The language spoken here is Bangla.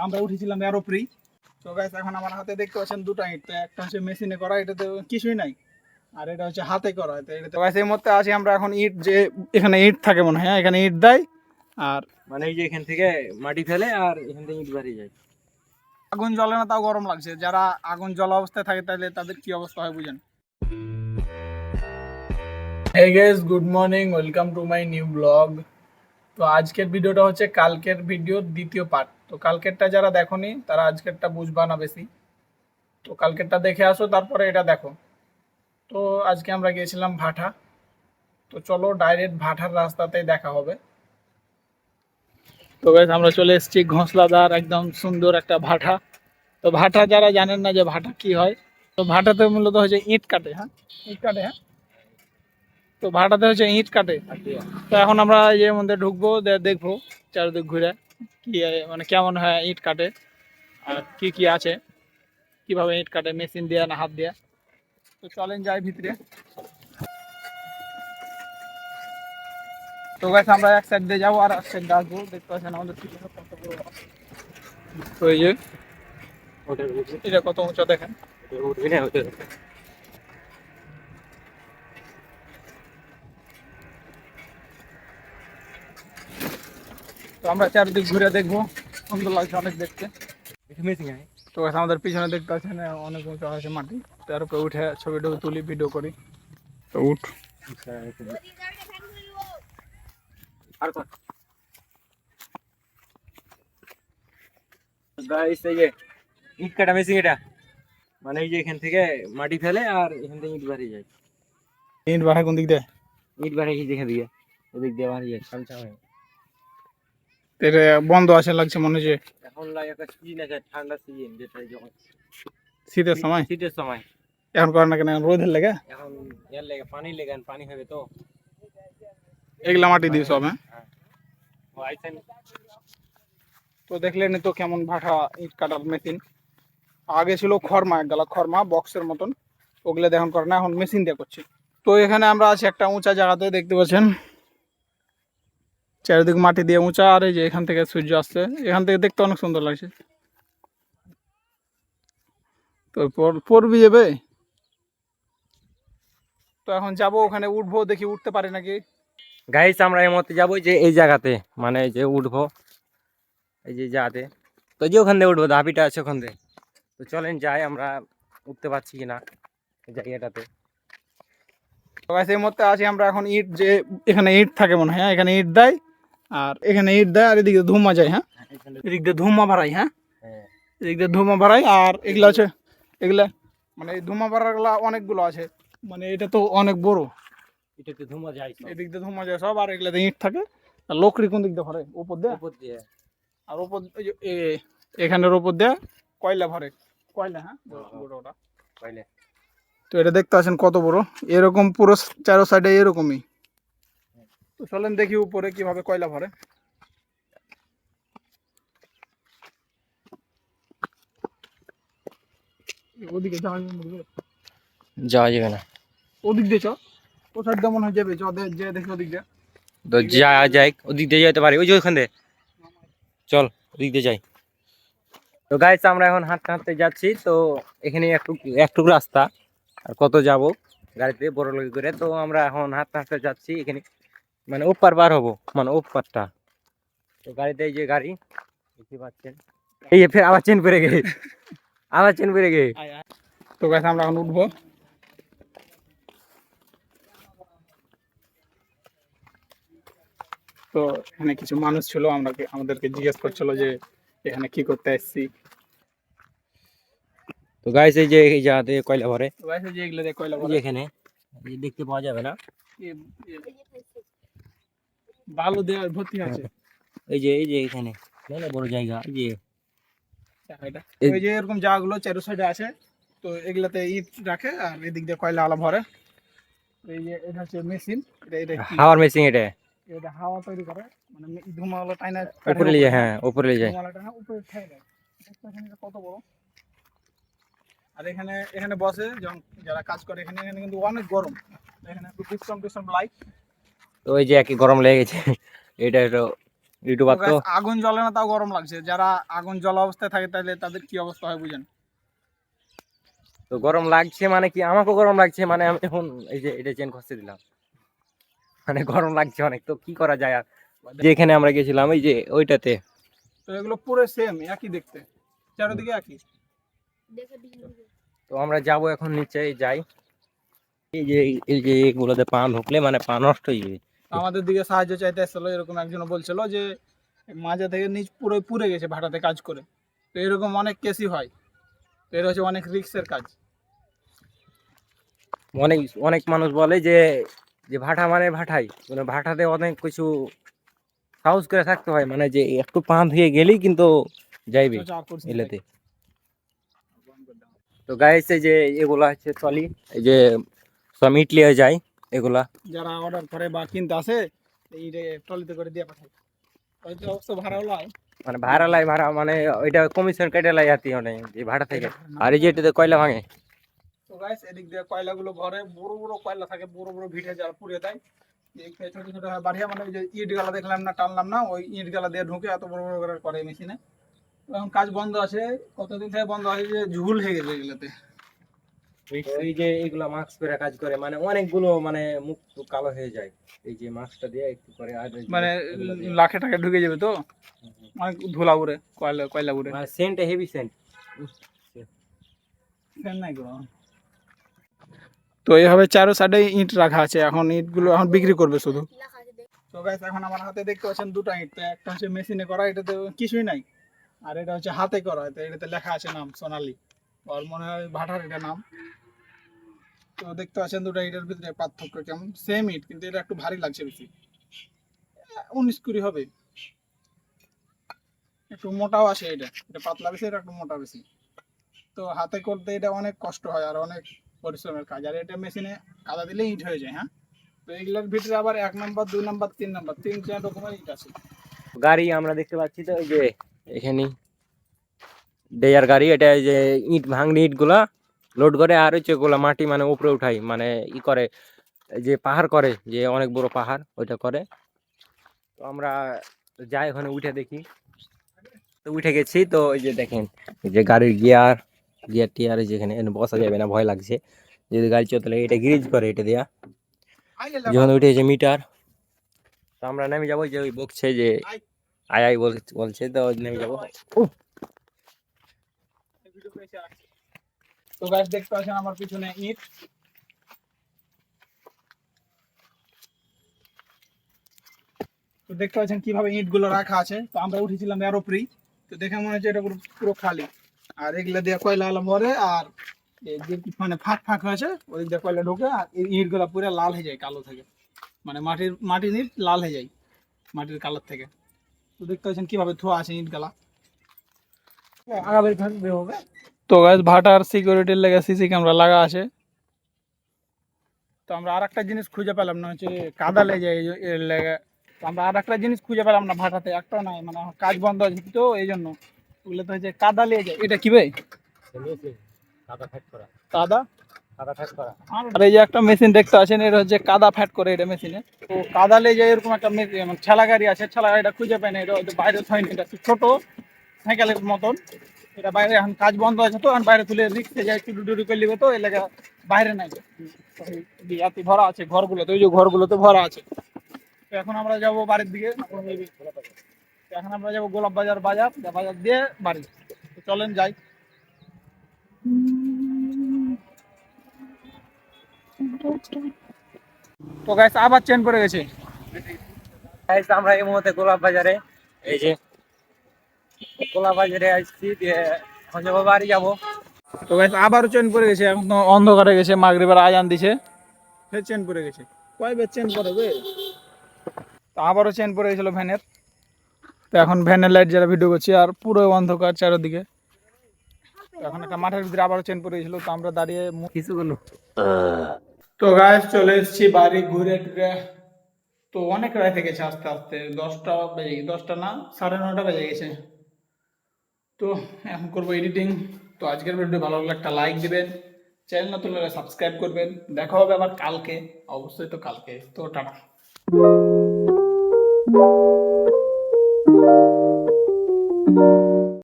আমরা উঠেছিলাম এরোপ্রি। তো গাইস এখন আমার হাতে দেখতে পাচ্ছেন দুটো ইট, তো একটা হচ্ছে মেশিনে করা, এটাতে কিছুই নাই, আর এটা হচ্ছে হাতে করা। তো এটা গাইস এই মুহূর্তে আছি আমরা এখন ইট, যে এখানে ইট থাকে মনে হয়, এখানে ইট দেয় আর মানে এই যে এখান থেকে মাটি ফেলে আর এখান থেকে ইট বাড়িয়ে যায়। আগুন জ্বলে না, তাও গরম লাগছে। যারা আগুন জ্বলা অবস্থায় থাকে তাহলে তাদের কি অবস্থা হয় বুঝেন। Hey guys, good morning, welcome to my new blog. তো আজকের ভিডিওটা হচ্ছে কালকের ভিডিওর দ্বিতীয় পার্ট। তো কালকেরটা যারা দেখোনি তারা আজকেরটা বুঝবা না বেশি, তো কালকেরটা দেখে আসো, তারপরে এটা দেখো। তো আজকে আমরা গিয়েছিলাম ভাটা, তো চলো ডাইরেক্ট ভাটার রাস্তাতেই দেখা হবে। তো গাইস আমরা চলে এসেছি ঘোষলাদার একদম সুন্দর একটা ভাটা। তো ভাটা যারা জানেন না যে ভাটা কি হয়, তো ভাটাতে মূলত হচ্ছে ইট কাটে। হ্যাঁ, ইট কাটে। হ্যাঁ, তো ভাটাতে হচ্ছে ইট কাটে। তো এখন আমরা এর মধ্যে ঢুকবো, দেখবো চারিদিক ঘুরে কি মানে কেমন হয় ইট কাটে, আর কি কি আছে, কিভাবে ইট কাটে, মেশিন দিয়ে না হাত দিয়ে। তো চলেন যাই ভিতরে। তো গাইস আমরা এক সাইড দিয়ে যাবো আর এক সাইড দিয়ে আসবো। দেখতে পাচ্ছেন আমাদের পিছনে কত বড়। তো এই যে এটা কত উঁচা দেখেন। উঠবি না ওটা। তো আমরা চারিদিক ঘুরে দেখবো, সুন্দর লাগছে অনেক দেখতে। মেশিন আছে। তো গাইস আমাদের পিছনে দেখতে পাচ্ছেন অনেক উঁচা আছে মাটি, তার উপরে উঠে ছবি টবি তুলি, ভিডিও করি। তো উঠ। আর কত গাইস, এই যে ইট কাটা মেশিন এটা, মানে এই যে এখান থেকে মাটি ফেলে আর এখান থেকে ইট বাড়িয়ে যায়। ইট বাড়া কোন দিক দিয়ে? ইট বাড়িয়ে যেখান দিয়ে ওদিক দিয়ে বাড়িয়ে যায় সামচা হয়ে। তো এটা বন্ধ আছে লাগছে মনে হচ্ছে এখন লাগে একটা সিজন আছে, ঠান্ডা সিজন, যেটা যখন শীতের সময়। শীতের সময়। এখন করে না কেন, এখন রোদের লেগে এখন এর লেগে পানি লেগে, পানি হবে তো এগুলা মাটি দিয়ে সব। হ্যাঁ, হ্যাঁ। ও আইছেন। তো দেখলেন তো কেমন ভাটা ইট কাটার মেশিন। আগে ছিল খড়মা, একগালা খড়মা বক্সের মতন, ওগুলো এখন করে না, এখন মেশিন দিয়ে করছে। তো এখানে আমরা আছি একটা উঁচা জায়গাতে, দেখতে পাচ্ছেন চারিদিক মাটি দিয়ে উঁচা, আর এই যে এখান থেকে সূর্য আসছে, এখান থেকে দেখতে অনেক সুন্দর লাগছে। তো পড়বি যাবে। তো এখন যাবো ওখানে, উঠবো, দেখি উঠতে পারি নাকি। গাইস আমরা এই মতে যাবো যে এই জায়গাতে, মানে এই যে উঠবো এই যে জায়গাতে, তো যে ওখান থেকে উঠবো, ধাপিটা আছে ওখান থেকে। তো চলেন যাই, আমরা উঠতে পারছি কিনা এই জায়গাটাতে। তো গাইস এই মুহূর্তে আছি আমরা এখন ইট, যে এখানে ইট থাকে মনে হয়, হ্যাঁ, এখানে ইট দেয়, আর এখানে ইট দেয়, আর এদিকে ধুমা যায়। হ্যাঁ, এদিক দিয়ে ধুমা ভাড়াই। হ্যাঁ, হ্যাঁ, এদিক দিয়ে ধুমা ভাড়াই, আর এগুলো আছে, এগুলা মানে এই ধুমা ভাড়াগুলা অনেকগুলো আছে, মানে এটা তো অনেক বড়। এটাতে ধুমা যায় সব। এদিক দিয়ে ধুমা যায় সব, আর এগুলাতে ইট থাকে। আর লোকরি কোন দিক দিয়ে ভরে? উপর দিয়ে। উপর দিয়ে। আর উপর ওই যে এখানের উপর দিয়ে কয়লা ভরে, কয়লা। হ্যাঁ, বড় ওটা। পাইলে তো এটা দেখতে আছেন কত বড়, এরকম পুরো চারো সাইডে এরকমই। তো চলেন দেখি উপরে কিভাবে কয়লা ভরে। ওদিকে যাওয়া যাবে? যাওয়া যাবে না। ওদিক দিয়ে চ, ও সাইড দিয়ে মনে হয় যাবে, চ যে দেখি ওদিক দিয়ে। তো যা যাই, ওদিক দিয়ে যেতে পারি, ওই যে ওখান দিয়ে চল, ওদিক দিয়ে যাই। তো গাইস আমরা এখন হাঁটতে হাঁটতে যাচ্ছি, তো এখানে একটু রাস্তা, আর কত যাব গাড়িতে বড় লরি করে। তো আমরা এখন হাঁটতে হাঁটতে যাচ্ছি এখানে, মানে ওপার পার হবো, মানে ওপারটা। তো গাড়িতে এই যে গাড়ি দেখতে পাচ্ছেন, এই যে ফের আবার চেন পড়ে গে, আবার চেন পড়ে গে। তো গাইস আমরা এখন উঠবো। তো এখানে কিছু মানুষ ছিল, আমাদেরকে জিজ্ঞেস করছিল যে এখানে কি করতে আসছি। তো গাইস এই যে এই জায়গাতে কয়লা ভরে, তো গাইস এই যে এগুলো দিয়ে কয়লা এই ভরে, যে এখানে এই দেখতে পাওয়া যাবে না, বালু দিয়ে ভর্তি আছে। এই যে এখানে মেলা বড় জায়গা, এই যে ওই যে এরকম জায়গাগুলো চারো সাইডে আছে, তো এগুলাতে ইট রাখে আর এদিক দিয়ে কয়লা আলা ভরে। এই যে এটা হচ্ছে মেশিন, এটা হাওয়ার মেশিন, এটা এটা হাওয়া তৈরি করে, মানে ধুমাগুলো টাইনা উপরে নিয়ে যায়। হ্যাঁ, উপরে নিয়ে যায়। ধুমাগুলো টাইনা উপরে ছেড়ে দেয়। এখানে কত বড়। আর এখানে এখানে বসে যখন যারা কাজ করে, এখানে এখানে কিন্তু অনেক গরম, এখানে একটু বিশ্রাম লাইট। তো ওই যে একই গরম লেগে গেছে, এটা ইউটিউবার তো। আগুন জ্বলে না তাও গরম লাগছে, যারা আগুন জ্বলা অবস্থায় থাকে তাহলে তাদের কি অবস্থা হয় বুঝেন। তো গরম লাগছে মানে কি, আমাকেও গরম লাগছে, মানে আমি এখন এই যে এটা চেন খসে দিলাম, মানে গরম লাগছে অনেক, তো কি করা যায় আর। যেখানে আমরা গেছিলাম এই যে ওইটাতে, তো এগুলো পুরো সেম একই দেখতে, চারিদিকে একই। তো আমরা যাব এখন নিচে যাই। এই যে এগুলোতে পা ঢুকলে মানে পা নষ্ট হয়ে যাবে। আমাদের দিকে সাহায্য চাইতে এসেছিল, এরকম একজন বলছিল যে মাঝে থেকে নিচ পুরো পুড়ে গেছে ভাটাতে কাজ করে। তো এরকম অনেক কেসই হয়, তো এটা হচ্ছে অনেক রিস্কের কাজ। অনেক অনেক মানুষ বলে যে যে ভাটা মানে ভাটাই, মানে ভাটাতে অনেক কিছু সাহস করে থাকতে হয়, মানে যে একটু পা ধুয়ে গেলেই কিন্তু যাইবে আর করছি না, এলাতে। তো গাইস এই যে এগুলা হচ্ছে ট্রলি, এই যে সব ইটলি হয়ে যায় এগুলা, যারা অর্ডার করে বা কিনতে আসে এই ট্রলিতে করে দিয়ে পাঠায়, হয়তো অবশ্য ভাড়া হলো হয়। মানে ভাড়া লাই ভাড়া, মানে ওইটা কমিশন কেটে লাই আতি অনেক যে ভাড়া থেকে। আর এই যে এটাতে কয়লা ভাঙে। তো গাইস এদিক দিয়ে কয়লাগুলো ভরে, বড় বড় কয়লা থাকে, বড় বড় ভিটে যারা পুড়ে দেয়। এই ছোট ছোট বাড়িয়া মানে ওই যে ইট গালা দেখলাম না, টানলাম না, ওই ইট গালা দিয়ে ঢুকে এত বড় বড় করে করে মেশিনে। এখন কাজ বন্ধ আছে, কতদিন থেকে বন্ধ আছে যে ঝুল হয়ে গেছে এগুলাতে। এই যে এগুলা মাস্ক পরে কাজ করে, মানে অনেকগুলো মানে মুখ টুক কালো হয়ে যায়, এই যে মাস্কটা দিয়ে একটু করে। আর এই যে মানে এগুলা দিয়ে লাখে টাকা ঢুকে যাবে তো, অনেক ধুলা উড়ে, কয়লা কয়লা উড়ে। মানে সেন্ট হেভি সেন্ট। ফ্যান নাই গো। তো এইভাবে চারো সাইডে ইট রাখা আছে, এখন ইটগুলো এখন বিক্রি করবে শুধু। তো গাইস এখন আমার হাতে দেখতে পাচ্ছেন দুটো ইট, তো একটা হচ্ছে মেশিনে করা, এটাতে কিছুই নাই। আর এটা হচ্ছে হাতে করা, তো এটাতে লেখা আছে নাম সোনালী, আর মনে হয় ভাটার এটা নাম। তো দেখতে পাচ্ছেন দুটো ইটের ভিতরে পার্থক্য কেমন, সেম ইট কিন্তু এটা একটু ভারী লাগছে বেশি, 19 কুড়ি হবে। একটু মোটাও আছে, এটা এটা পাতলা বেশি, এটা একটু মোটা বেশি। তো হাতে করতে এটা অনেক কষ্ট হয় আর অনেক পরিশ্রমের কাজ, আর এটা মেশিনে কাদা দিলে ইট হয়ে যায়। হ্যাঁ, তো এগুলোর ভিতরে আবার 1 নম্বর 2 নম্বর 3 নম্বর 3-4 রকমের ইট আছে। গাড়ি আমরা দেখতে পাচ্ছি, তো এই যে এখানে ডেয়ার গাড়ি, এটা এই যে ইট ভাঙনি ইট গুলা লোড করে, আর হচ্ছে গুলা মাটি মানে উপরে উঠাই, মানে ই করে, এই যে পাহাড় করে, যে অনেক বড় পাহাড় ওইটা করে। তো আমরা যাই ওখানে উঠে দেখি, তো উঠে গেছি। তো এই যে দেখেন এই যে গাড়ির গিয়ার গিয়ার টিয়ার, যেখানে বসা যাবে না, ভয় লাগছে যদি গাড়ি চলতে লাগে, এটা গ্রিজ করে এটা দিয়া। যখন উঠে যে মিটার, তো আমরা নেমে যাবো, যে ওই বকছে যে আয় আয় বলছে, তো নেমে যাবো। তো গাছ দেখতে পাচ্ছেন আমার পিছনে ইট, তো দেখতে পাচ্ছেন কিভাবে ইট গুলো রাখা আছে। তো আমরা উঠেছিলাম এরোপ্রি, তো দেখে মনে হচ্ছে এটা পুরো পুরো খালি, আর এগুলা দিয়ে কয়লা আলা ভরে, আর এই যে মানে ফাঁক ফাঁক হয়েছে ওই দিয়ে কয়লা ঢোকে, আর এই ইট গুলা পুরো লাল হয়ে যায় কালো থেকে, মানে মাটির ইট লাল হয়ে যায় মাটির কালার থেকে। তো দেখতে পাচ্ছেন কিভাবে ধোয়া আছে ইট গালা। তো গাছ ভাটার সিকিউরিটির লেগে সিসি ক্যামেরা লাগা আছে। তো আমরা আর একটা জিনিস খুঁজে পেলাম না, হচ্ছে কাদা লেগে এর লেগে। তো আমরা আর একটা জিনিস খুঁজে পেলাম না ভাটাতে, একটা নাই, মানে কাজ বন্ধ আছে তো এই জন্য। ওগুলো তো হচ্ছে কাদা লেগে যায়, এটা কি ভাই? কাদা। আর এই যে একটা মেশিন দেখতে আছেন, এটা হচ্ছে কাদা ফ্যাট করে এটা মেশিনে। তো কাদা লেগে যায় এরকম একটা মানে ঠেলা গাড়ি আছে, ঠেলা গাড়িটা খুঁজে পায় না, এটা হয়তো বাইরে থয়নি, এটা ছোট সাইকেলের মতন। এটা বাইরে এখন কাজ বন্ধ আছে তো, এখন বাইরে তুলে রিক্সে যায় একটু ডুডুরি করে নিবে, তো এই লেগে বাইরে নাই। ইয়াতে ভরা আছে ঘরগুলোতে, ওই যে ঘরগুলোতে ভরা আছে। তো এখন আমরা যাবো বাড়ির দিকে, তো এখন আমরা যাবো গোলাপ বাজার বাজার বাজার দিয়ে বাড়ি। তো চলেন যাই। তো গাইস আবার চেন করে গেছে। Guys, আমরা এই মুহূর্তে গোলাপ বাজারে, এই যে গোলাপ বাজারে আসছি, দিয়ে এখন যাবো বাড়ি যাবো। তো গাইস আবারও চেন করে গেছে, এখন তো অন্ধকারে গেছে, মাগরিবের আজান দিছে, ফের চেন করে গেছে। কয়বার চেন করে বে? তো আবারও চেন পড়ে গেছিল ভ্যানের। তো এখন ভ্যানের লাইট যারা ভিডিও করছি, আর পুরো অন্ধকার চারিদিকে। তো এখন একটা মাঠের ভিতরে আবারও চেন পড়ে গেছিল, তো আমরা দাঁড়িয়ে কিছু করলো। তো গাইস চলে এসেছি বাড়ি ঘুরে টুরে। তো অনেক রাত হয়ে গেছে, আস্তে আস্তে 10টা বেজে গেছে, 10টা না 9:30 বেজে গেছে। তো এখন করবো এডিটিং। তো আজকের ভিডিও ভালো লাগলে একটা লাইক দিবেন, চ্যানেল নতুন হলে সাবস্ক্রাইব করবেন। দেখা হবে আবার কালকে, অবশ্যই। তো কালকে তো টাটা।